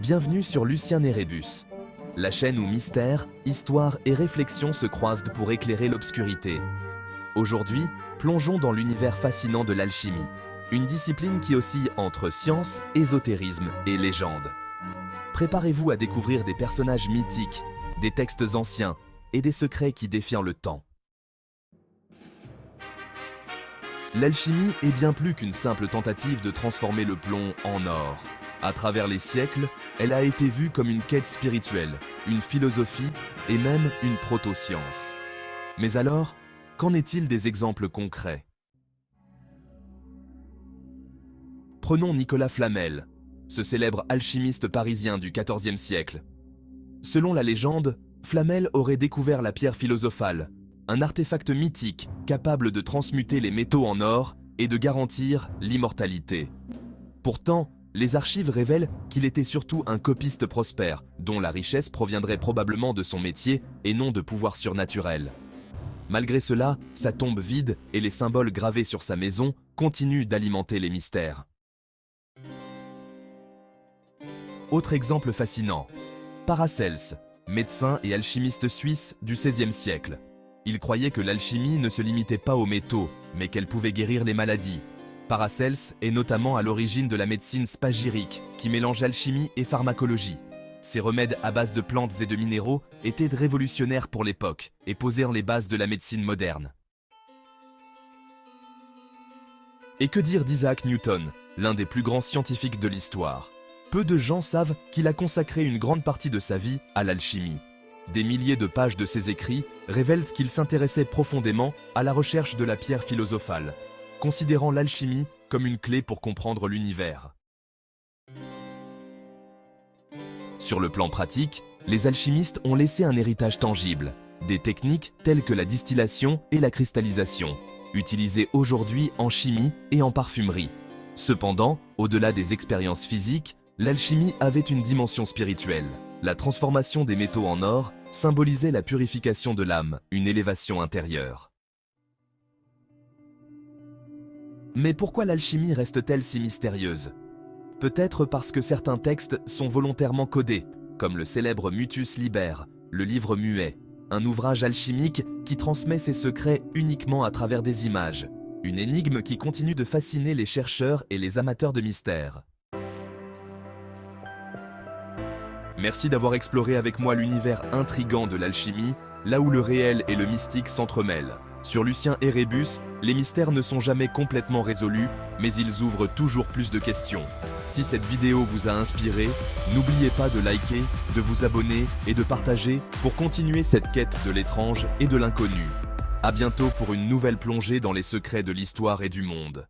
Bienvenue sur Lucien et Rébus, la chaîne où mystère, histoire et réflexion se croisent pour éclairer l'obscurité. Aujourd'hui, plongeons dans l'univers fascinant de l'alchimie, une discipline qui oscille entre science, ésotérisme et légende. Préparez-vous à découvrir des personnages mythiques, des textes anciens et des secrets qui défient le temps. L'alchimie est bien plus qu'une simple tentative de transformer le plomb en or. À travers les siècles, elle a été vue comme une quête spirituelle, une philosophie et même une proto-science. Mais alors, qu'en est-il des exemples concrets? Prenons Nicolas Flamel, ce célèbre alchimiste parisien du XIVe siècle. Selon la légende, Flamel aurait découvert la pierre philosophale, un artefact mythique capable de transmuter les métaux en or et de garantir l'immortalité. Pourtant, les archives révèlent qu'il était surtout un copiste prospère, dont la richesse proviendrait probablement de son métier et non de pouvoirs surnaturels. Malgré cela, sa tombe vide et les symboles gravés sur sa maison continuent d'alimenter les mystères. Autre exemple fascinant, Paracelse, médecin et alchimiste suisse du XVIe siècle. Il croyait que l'alchimie ne se limitait pas aux métaux, mais qu'elle pouvait guérir les maladies. Paracelse est notamment à l'origine de la médecine spagyrique, qui mélange alchimie et pharmacologie. Ces remèdes à base de plantes et de minéraux étaient révolutionnaires pour l'époque et posèrent les bases de la médecine moderne. Et que dire d'Isaac Newton, l'un des plus grands scientifiques de l'histoire? Peu de gens savent qu'il a consacré une grande partie de sa vie à l'alchimie. Des milliers de pages de ses écrits révèlent qu'il s'intéressait profondément à la recherche de la pierre philosophale, considérant l'alchimie comme une clé pour comprendre l'univers. Sur le plan pratique, les alchimistes ont laissé un héritage tangible, des techniques telles que la distillation et la cristallisation, utilisées aujourd'hui en chimie et en parfumerie. Cependant, au-delà des expériences physiques, l'alchimie avait une dimension spirituelle. La transformation des métaux en or symbolisait la purification de l'âme, une élévation intérieure. Mais pourquoi l'alchimie reste-t-elle si mystérieuse? Peut-être parce que certains textes sont volontairement codés, comme le célèbre Mutus Liber, le livre muet, un ouvrage alchimique qui transmet ses secrets uniquement à travers des images, une énigme qui continue de fasciner les chercheurs et les amateurs de mystère. Merci d'avoir exploré avec moi l'univers intrigant de l'alchimie, là où le réel et le mystique s'entremêlent. Sur Lucien et Rébus, les mystères ne sont jamais complètement résolus, mais ils ouvrent toujours plus de questions. Si cette vidéo vous a inspiré, n'oubliez pas de liker, de vous abonner et de partager pour continuer cette quête de l'étrange et de l'inconnu. À bientôt pour une nouvelle plongée dans les secrets de l'histoire et du monde.